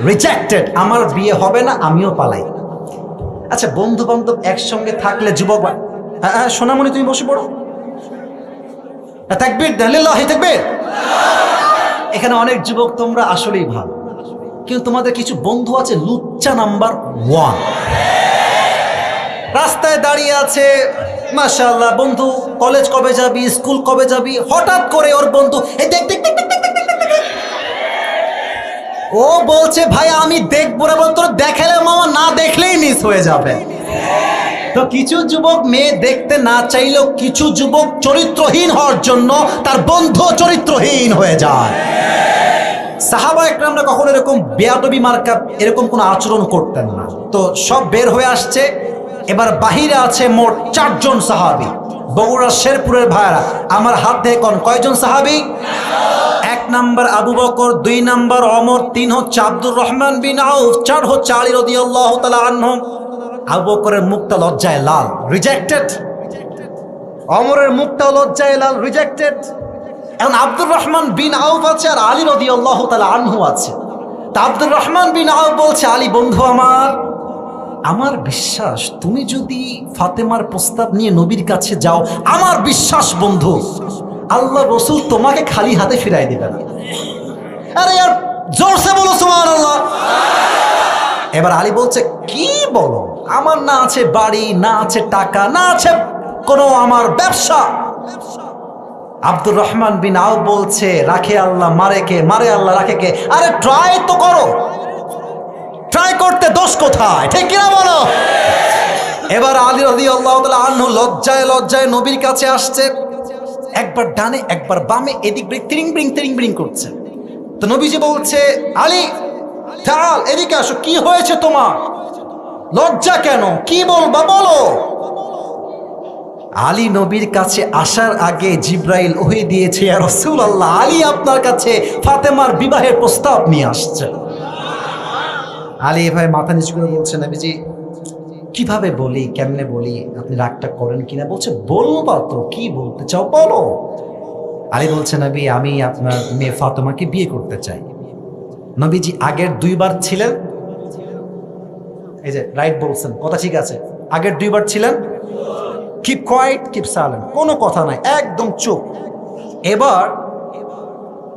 rejected, আমার বিয়ে হবে না, আমিও পালাই। আচ্ছা বন্ধু বান্ধব একসঙ্গে থাকলে যুবক, হ্যাঁ সোনামণি তুমি বসে পড়ো, তাকবীর দেন, লিল্লাহি তাকবীর। এখানে অনেক যুবক তোমরা আসলেই ভালো, কিন্তু তোমাদের কিছু বন্ধু আছে লুচ্চা নাম্বার 1। রাস্তায় দাঁড়িয়ে আছে, মাশাআল্লাহ, বন্ধু কলেজ কবে যাবি, স্কুল কবে যাবি, হঠাৎ করে ওর বন্ধু এই দেখ দেখ দেখ দেখ দেখ দেখ দেখ দেখ। ও বলছে ভাই আমি দেখবো না, তোর দেখালে মামা, না দেখলেই মিস হয়ে যাবে। তো কিছু যুবক মেয়ে দেখতে না চাইলেও কিছু যুবক চরিত্রহীন হওয়ার জন্য তার বন্ধু চরিত্রহীন হয়ে যায়। সাহাবা একরামরা কখনো এরকম বেয়াদবি মার্কা এরকম কোনো আচরণ করতেন না। তো সব বের হয়ে আসছে, এবার বাহিরে আছে মোট 4 জন সাহাবী। বগুড়া শেরপুরের ভাইরা, আমার হাত দিয়ে কোন কয়জন সাহাবী? 1 নাম্বার আবু বকর, 2 নাম্বার ওমর, 3 হচ্ছে আব্দুর রহমান বিন আউফ, 4 হচ্ছে আলী রাদিয়াল্লাহু তাআলা আনহু। আবু বকরের মুখটা লজ্জায় লাল, রিজেক্টেড। ওমরের মুখটা লজ্জায় লাল, রিজেক্টেড। এখন আব্দুর রহমান বিন আউফ আছে আর আলী রাদিয়াল্লাহু তাআলা আনহু আছে। তা আব্দুর রহমান বিন আউফ বলছে, আলী বন্ধু আমার বিশ্বাস তুমি যদি ফাতেমার প্রস্তাব নিয়ে নবীর কাছে যাও, আমার বিশ্বাস বন্ধু আল্লাহ রসুল তোমাকে খালি হাতে ফিরাই দিবে না। আরে यार জোরসে বলো সুবহানাল্লাহ। এবার আলী বলছে, কি বলো, আমার না আছে বাড়ি, না আছে টাকা, না আছে কোনো আমার ব্যবসা। আব্দুর রহমান বিন আউফ বলছে, রাখে আল্লাহ মারে কে, মারে আল্লাহ রাখে কে। আরে ট্রাই তো করো, ট্রাই করতে দোষ কোথায়, ঠিক কিনা বলো? এবার আলী রাদিয়াল্লাহু তাআলা আনহু লজ্জায় লজ্জায় নবীর কাছে আসছে, একবার ডানে একবার বামে, এদিক ব্রিং তিরিং ব্রিং তিরিং ব্রিং করছে। তো নবীজি বলছে, আলী চাল এদিকে আসো, কি হয়েছে তোমার, লজ্জা কেন, কি বলবা বলো। আলী নবীর কাছে আসার আগে জিব্রাইল ওহী দিয়েছে, ইয়া রাসূলুল্লাহ, আলী আপনার কাছে ফাতেমার বিবাহের প্রস্তাব নিয়ে আসছে। আলী ভাই মাথা নিচু করে বলছে, নবীজি কিভাবে বলি, কেমনে বলি, আপনি রাগটা করেন কিনা? বলছে, বলবা তো, কি বলতে চাও বলো। আলী বলছে, নবী আমি আপনার মেয়ে ফাতেমাকে বিয়ে করতে চাই। নবীজি আগের 2 বার ছিলেন, এই যে রাইট বলছেন, কথা ঠিক আছে, আগের 2 বার ছিলেন কিপ কোয়াইট, কিপ সাইলেন্ট, কোনো কথা নাই, একদম চুপ। এবার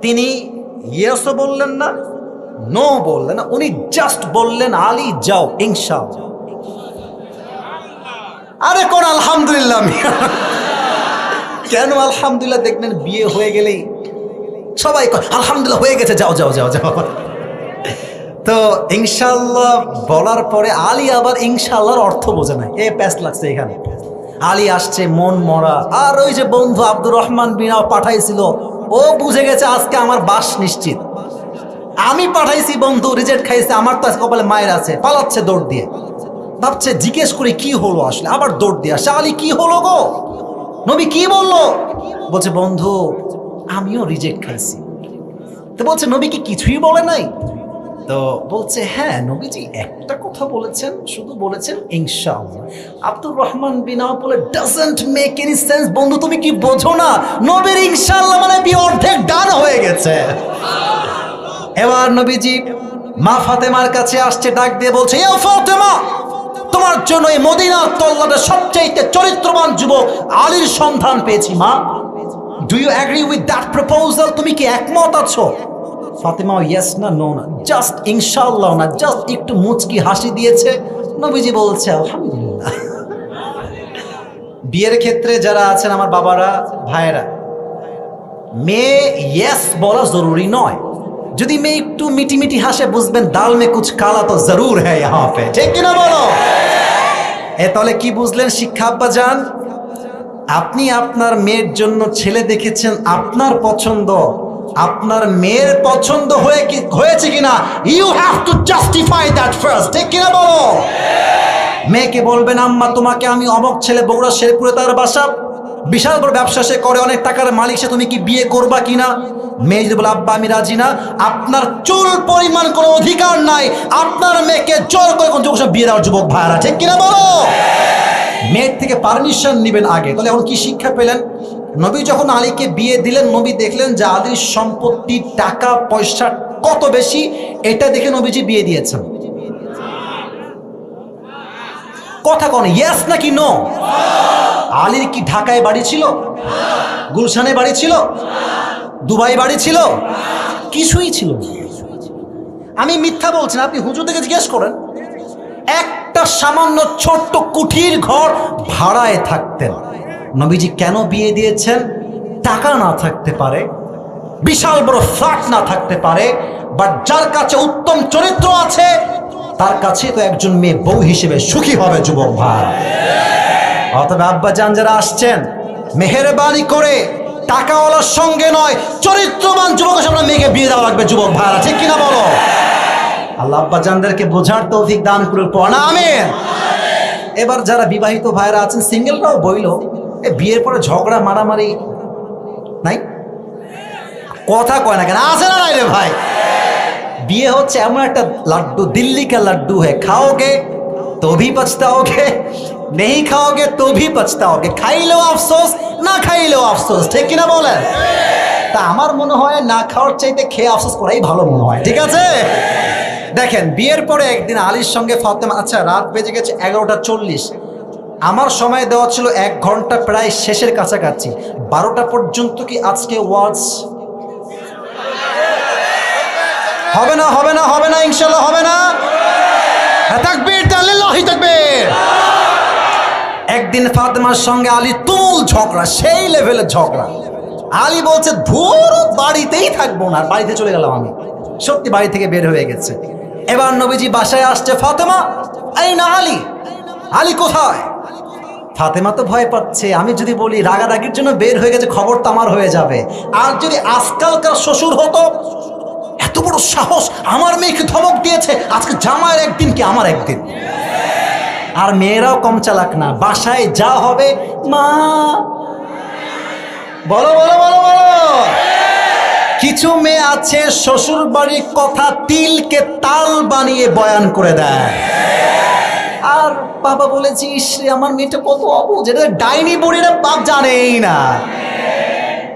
তিনি ইয়েসও বললেন না, নো বললেন না, উনি জাস্ট বললেন, আলী যাও ইনশাআল্লাহ। আরে কোন আলহামদুলিল্লাহ, কেন আলহামদুলিল্লাহ? দেখবেন বিয়ে হয়ে গেলেই সবাই আলহামদুলিল্লাহ হয়ে গেছে, যাও যাও যাও যাও। তো ইনশাআল্লাহ বলার পরে আলী আবার ইনশাআল্লাহর অর্থ বোঝে না, প্যাস লাগছে এখানে। আলী আসছে মন মরা, আর ওই যে বন্ধু আব্দুর রহমান বিনাও পাঠাইছিল, ও বুঝে গেছে আজকে আমার বাস নিশ্চিত। আমি পাঠাইছি বন্ধু রিজেক্ট খাইছে, আমার তো কপালে মায়ের আছে, পালাচ্ছে দৌড় দিয়ে। ভাবছে জিজ্ঞেস করে কি হলো আসলে, আবার দৌড় দিয়ে আসে, আলী কি হলো গো, নবী কি বললো? বলছে বন্ধু আমিও রিজেক্ট খাইছি। তো বলছে নবী কি কিছুই বলে নাই? তো বলছে হ্যাঁ নবীজি একটা কথা বলেছেন, শুধু বলেছেন ইনশাআল্লাহ। আব্দুর রহমান বিনা বলে ডাজন্ট মেক এনি সেন্স, বন্ধু তুমি কি বোঝো না, নবীর ইনশাআল্লাহ মানে বিয়ে অর্ধেক ডান হয়ে গেছে। এবার নবীজি মা ফাতেমার কাছে আসছে, ডাক দিয়ে বলছে ইয়া ফাতেমা, তোমার জন্য এই মদিনার তল্লাটে সবচাইতে চরিত্রবান যুবক আলীর সন্ধান পেয়েছি মা। Do you agree with that proposal? তুমি কি একমত আছো? ফাতেমা ইয়েস না নো না, জাস্ট ইনশাআল্লাহ না, জাস্ট একটু মুচকি হাসি দিয়েছে। নবীজি বলছে আলহামদুলিল্লাহ। বিয়ের ক্ষেত্রে যারা আছেন আমার বাবারা ভাইয়েরা, মেয়ে ইয়েস বলা জরুরি নয়। যদি মেয়ে একটু মিটি মিটি হাসে বুঝবেন দাল মে কুছ কালা তো জরুর হ্যায় ইহাঁ পে, ঠিক কিনা বলো? তাহলে কি বুঝলেন শিক্ষা আব্বা জান? আপনি আপনার মেয়ের জন্য ছেলে দেখেছেন, আপনার পছন্দ, আপনার মেয়ের পছন্দ হয়েছে কিনা, you have to justify that first, ঠিক কিনা বলো? মেয়েকে বলবেন আম্মা তোমাকে আমি অমক ছেলে বগুড়া শেরপুরে তার বাসা, বিশাল বড় ব্যবসা সে করে, অনেক টাকার মালিক সে, তুমি কি বিয়ে করবা কিনা? মেয়ে যদি বলে আব্বা আমি রাজি না, আপনার চুল পরিমাণ কোনো অধিকার নাই আপনার মেয়েকে জোর করে কোন যুবক বিয়ে দেওয়ার, যুবক ভাইরা, ঠিক কিনা বলো? মেয়ের থেকে পারমিশন নেবেন আগে। তাহলে এখন কি শিক্ষা পেলেন? নবী যখন আলীকে বিয়ে দিলেন, নবী দেখলেন যে আলীর সম্পত্তি টাকা পয়সা কত বেশি, এটা দেখে নবীজি বিয়ে দিয়েছেন। কথা কোন ইয়েস নাকি নো? আলীর কি ঢাকায় বাড়ি ছিল, গুলশানে বাড়ি ছিল, দুবাই বাড়ি ছিল? কিছুই ছিল না। আমি মিথ্যা বলছি না, আপনি হুজুর থেকে জিজ্ঞেস করেন। একটা সামান্য ছোট্ট কুঠির ঘর ভাড়ায় থাকতেন। নবীজি কেন বিয়ে দিয়েছেন? টাকা না থাকতে পারে, বিশাল বড় ফ্ল্যাট না থাকতে পারে, বাট যার কাছে উত্তম চরিত্র আছে তার কাছে তো একজন মেয়ে বউ হিসেবে সুখী হবে যুবক ভাই। অতএব আব্বা জান যারা আসছেন, মেহেরবানি করে টাকাওয়ালার সঙ্গে নয়, চরিত্রবান যুবকের সামনে মেয়েকে বিয়ে দেওয়া লাগবে যুবক ভাইরা, ঠিক কিনা বলো? আল্লাহ আব্বা জানদেরকে বোঝার তৌফিক দান করুন, পড়া আমিন। এবার যারা বিবাহিত ভাইরা আছেন, সিঙ্গেলরাও বইল, বিয়ের পরে ঝগড়া মারামারি নাই? কথা কয় না কেন? আছে না নাই রে ভাই? বিয়ে হচ্ছে এমন একটা লাড্ডু, দিল্লি কা লাড্ডু হ্যাঁ, খাओगे तो भी पछताओगे, नहीं खाओगे तो भी पछताओगे, খাইলেও আফসোস, না খাইলেও আফসোস, ঠিক কিনা বলেন? তা আমার মনে হয় না খাওয়ার চাইতে খেয়ে আফসোস করাই ভালো মনে হয়, ঠিক আছে? দেখেন বিয়ের পরে একদিন আলীর সঙ্গে ফাতেমা, আচ্ছা রাত বেজে গেছে 11:40, আমার সময় দেওয়া ছিল 1 ঘন্টা, প্রায় শেষের কাছাকাছি। 12টা পর্যন্ত কি আজকে ওয়াজ হবে না? হবে না? হবে না? ইনশাআল্লাহ হবে না? তাকবীর, আল্লাহু তাকবীর। একদিন ফাতেমার সঙ্গে আলী তুমুল ঝগড়া, সেই লেভেলের ঝগড়া। আলী বলছে ধুর বাড়িতেই থাকবো না, বাড়িতে চলে গেলাম আমি। সত্যি বাড়ি থেকে বের হয়ে গেছে। এবার নবীজি বাসায় আসছে, ফাতেমা আইনা আলী, আলী কোথায়? ফাতেমা তো ভয় পাচ্ছে, আমি যদি বলি রাগারাগির জন্য বের হয়ে গেছে, খবর তো আমার হয়ে যাবে। আর যদি আজকালকার শ্বশুর হতো, এত বড় সাহস, আমার মেয়েকে ধমক দিয়েছে, আজকে জামাইয়ের একদিন কি আমার একদিন। আর মেয়েরাও কম চালাক না, বাসায় যা হবে মা বলো বলো বলো বলো। কিছু মেয়ে আছে শ্বশুর বাড়ির কথা তিলকে তাল বানিয়ে বয়ান করে দেয়। আর বাবা বলেছিস আমার মেয়েটা কত অবুঝ, এটা ডাইনি বুড়িরা বাপ জানেই না।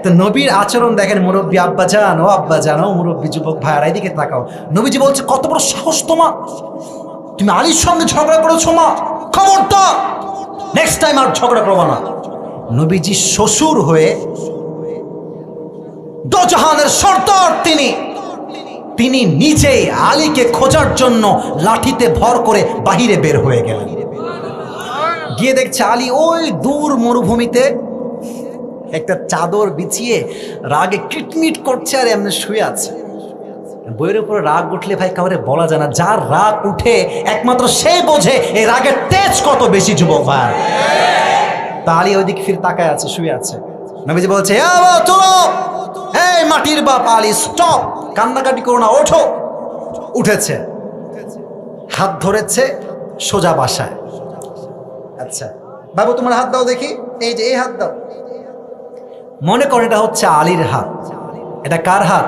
তো নবীর আচরণ দেখেন, মুরব্বী আব্বা জান, ও আব্বা জান, ও মুরব্বী যুবক ভাইয়ারা এদিকে তাকাও। নবীজি বলছে কত বড় সাহস তোমার, তুমি আলীর সঙ্গে ঝগড়া করেছো মা, খবরদার নেক্সট টাইম আর ঝগড়া করবো না। নবীজি শ্বশুর হয়ে দোজাহানের সর্দার, তিনি নিজেই আলীকে খোঁজার জন্য লাঠিতে ভর করে বাহিরে বের হয়ে গেলেন। গিয়ে দেখছে আলী ওই দূর মরুভূমিতে একটা চাদর বিছিয়ে রাগে কিটমিট করছে আর এমনি শুয়ে আছে। বইয়ের উপরে রাগ উঠলে ভাই কাউরে বলা যায় না, যার রাগ উঠে একমাত্র সে বোঝে এই রাগের তেজ কত বেশি, যুবক ভাই। তা আলী ওইদিকে ফিরে তাকায় আছে, শুয়ে আছে। নবীজি বলছে, চলো, এই মাটির বাপ আলী, স্টপ, কান্নাকাটি করো না, ওঠো। উঠেছে, হাত ধরেছে, সোজা বাসায়। আচ্ছা বাবু তোমার হাত দাও দেখি, এই যে এই হাত দাও। মনে করো এটা হচ্ছে আলীর হাত। এটা কার হাত?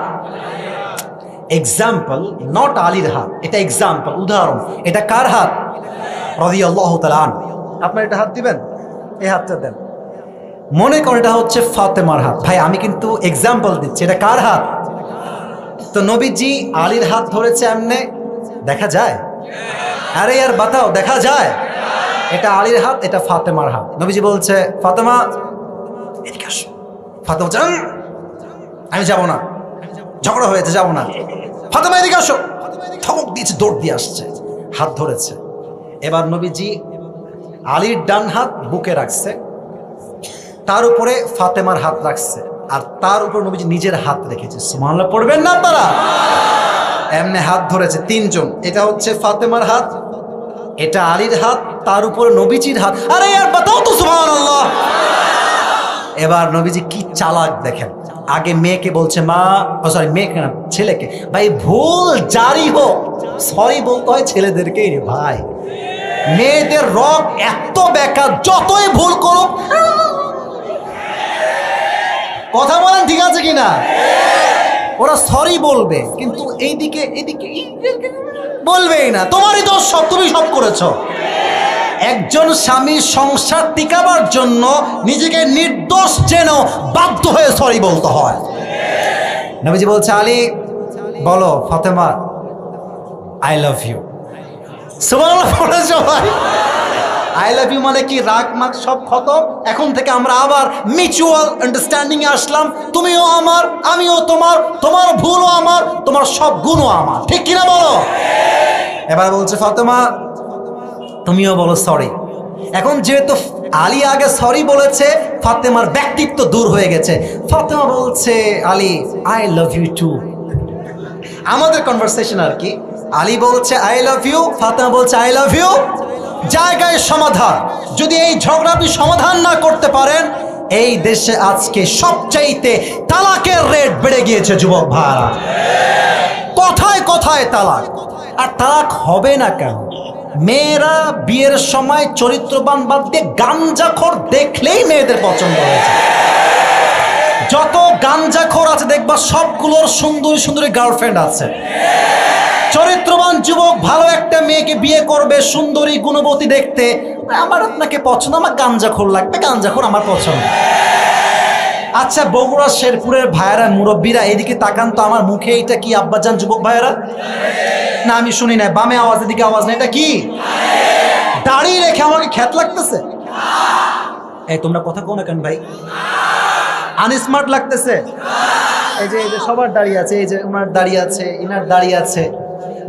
এক্সাম্পল, নট আলীর হাত, এটা এক্সাম্পল, উদাহরণ। এটা কার হাত? রাদিয়াল্লাহু তাআলা আনহু। আপনার এটা হাত দিবেন, এই হাতটা দেন। মনে করো এটা হচ্ছে ফাতেমার হাত। ভাই আমি কিন্তু এক্সাম্পল দিচ্ছি, এটা কার হাত? তো নবীজি আলীর হাত ধরেছে, এমনে দেখা যায়? আরে यार বাতাও, দেখা যায়? এটা আলীর হাত, এটা ফাতেমার হাত। নবীজি বলছে, ফাতেমা এদিকে আসো। ফাতেমা বলছে, আমি যাব না, ঝগড়া হয়েছে, যাব না। ফাতেমা এদিকে আসো, ধমক দিয়েছে, দৌড় দিয়ে আসছে, হাত ধরেছে। এবার নবীজি আলীর ডান হাত বুকে রাখছে, তার উপরে ফাতেমার হাত রাখছে, আর তার উপর নবীজি নিজের হাত রেখেছে। সুবহানাল্লাহ পড়বেন না আপনারা? এমনি হাত ধরেছে তিনজন। এটা হচ্ছে ফাতেমার হাত, এটা আলীর হাত, তার উপরে নবীজির হাত। আরে यार বাতাও তো সুবহানাল্লাহ। এবার নবীজি কি চালাক দেখেন, আগে মেয়েকে বলছে, মা, সরি মেয়েকে না, ছেলেকে, ভাই ভুল জারি হোক সরি বলতে হয় ছেলেদেরকেই রে ভাই। মেয়েদের রগ এত বেকার, যতই ভুল করুক, কথা বলেন ঠিক আছে কিনা, ওরা সরি বলবে, কিন্তু এইদিকে এদিকে বলবেই না। তোমারই দোষ, সব তুমি সব করেছো। একজন স্বামী সংসার টিকাবার জন্য নিজেকে নির্দোষ যেন বাধ্য হয়ে সরি বলতে হয়। নবীজি বলছে, আলী বলো ফাতেমা আই লাভ ইউ। সুবহানাল্লাহ পড়েছো ভাই? আই লাভ ইউ মানে কি? রাগ মাগ সব খতম। এখন থেকে আমরা আবার মিউচুয়াল আন্ডারস্ট্যান্ডিং এ আসলাম। তুমিও আমার, আমিও তোমার, তোমার ভুলও আমার, তোমার সব গুণও আমার, ঠিক কিনা বলো? এবার বলছে, ফাতেমা তুমিও বলো সরি। এখন যেহেতু আলী আগে সরি বলেছে, ফাতেমার ব্যক্তিত্ব দূর হয়ে গেছে। ফাতেমা বলছে, Ali I love you too. আমাদের কনভারসেশন আর কি, আলী বলছে আই লাভ ইউ, ফাতেমা বলছে আই লাভ ইউ। জায়গায় সমাধান। যদি এই ঝগড়া আপনি সমাধান না করতে পারেন, এই দেশে আজকে সবচাইতে তালাকের রেট বেড়ে গিয়েছে যুবক ভাইরা। কথায় কথায় তালাক। আর তালাক হবে না কেন? মেয়েরা বিয়ের সময় চরিত্রবান বাদ দিয়ে গাঞ্জাখোর দেখলেই মেয়েদের পছন্দ হয়েছে। যত গাঞ্জাখোর আছে দেখবা সবগুলোর সুন্দরী সুন্দরী গার্লফ্রেন্ড আছে। চরিত্রবান যুবক ভালো একটা মেয়েকে বিয়ে করবে, সুন্দরী গুণবতী দেখতে, আমার আপনাকে পছন্দ, আমার গাঞ্জাখোর লাগবে, গাঞ্জাখোর আমার পছন্দ। আচ্ছা বগুড়া শেরপুরের ভাইয়েরা, মুরব্বীরা এদিকে তাকান তো, আমার মুখে এটা কি আব্বাজান যুবক ভাইয়েরা? না আমি শুনি না, বামে আওয়াজ, এদিকে আওয়াজ না, এটা কি? দাড়ি রেখে আমাকে খ্যাত লাগতেছে। এই তোমরা কথা কও না কেন ভাই? আনস্মার্ট লাগতেছে? এই যে সবার দাড়ি আছে, এই যে ওনার দাড়ি আছে, ইনার দাড়ি আছে।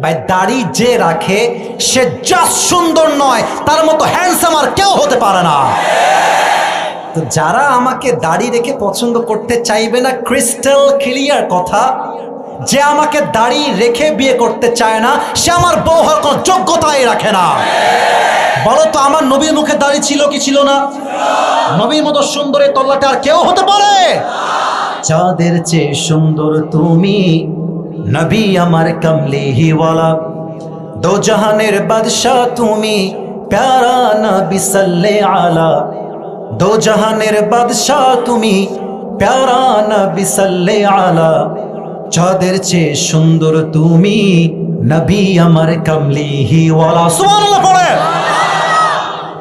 ভাই দাড়ি যে রাখে সে জাস্ট সুন্দর নয়, তার মতো হ্যান্ডসাম আর কেউ হতে পারে না। তো যারা আমাকে দাড়ি রেখে পছন্দ করতে চাইবে না, ক্রিস্টাল ক্লিয়ার কথা, যে আমাকে দাড়ি রেখে বিয়ে করতে চায় না, সে আমার বউ হওয়ার কোনো যোগ্যতাই রাখে না। বলো তো আমার নবীর মুখে দাড়ি ছিল কি ছিল না? নবীর মতো সুন্দরী তল্লাটে আর কেউ হতে পারে? চাঁদের চেয়ে সুন্দর তুমি, নবী আমার কমলিওয়ালা, দো জাহানের বাদশা তুমি, প্যারা নবী সাল্লে আলা, দো জাহানের বাদশা তুমি, প্যারা নবী সাল্লে আলা, চাঁদের চেয়ে সুন্দর তুমি, নবী আমার কমলিওয়ালা। সুবহানাল্লাহ পড়ে।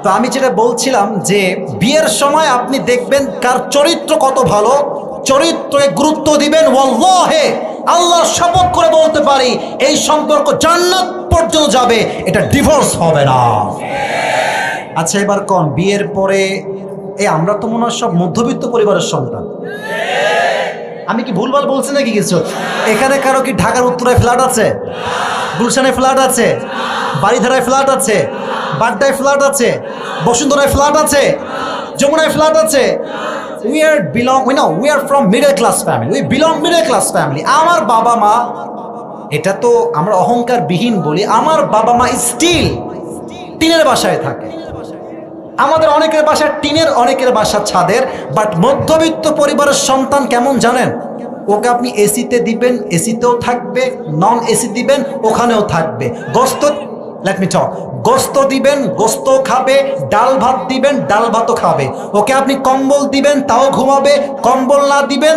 তো আমি যেটা বলছিলাম যে বিয়ের সময় আপনি দেখবেন কার চরিত্র কত ভালো, চরিত্রে গুরুত্ব দিবেন। ওয়াল্লাহি আল্লাহর শপথ করে বলতে পারি, এই সম্পর্ক জান্নাত পর্যন্ত যাবে, এটা ডিভোর্স হবে না। আচ্ছা এবার কোন বিয়ের পরে, আমরা তো মনে হয় সব মধ্যবিত্ত পরিবারের সন্তান। আমি কি ভুলভাল বলছি নাকি কিছু? এখানে কারো কি ঢাকার উত্তরায় ফ্ল্যাট আছে? গুলশানে ফ্ল্যাট আছে? বাড়িধারায় ফ্ল্যাট আছে? বাড্ডায় ফ্ল্যাট আছে? বসুন্ধরায় ফ্ল্যাট আছে? যমুনায় ফ্ল্যাট আছে? we are from middle class family. We belong middle class family. আমার বাবা মা এটা তো আমরা অহংকার বিহীন বলি, আমার বাবা মা স্টিল টিনের বাসায় থাকে। আমাদের অনেকের বাসা টিনের, অনেকের বাসা ছাদের, বাট মধ্যবিত্ত পরিবারের সন্তান কেমন জানেন? ওকে আপনি এসিতে দিবেন, এসিতেও থাকবে, নন এসি দিবেন, ওখানেও থাকবে। গোস্ত, লেট মি টক, গোস্ত দিবেন, গোস্ত খাবে, ডাল ভাত দিবেন, ডাল ভাতও খাবে। ওকে আপনি কম্বল দিবেন, তাও ঘুমাবে, কম্বল না দিবেন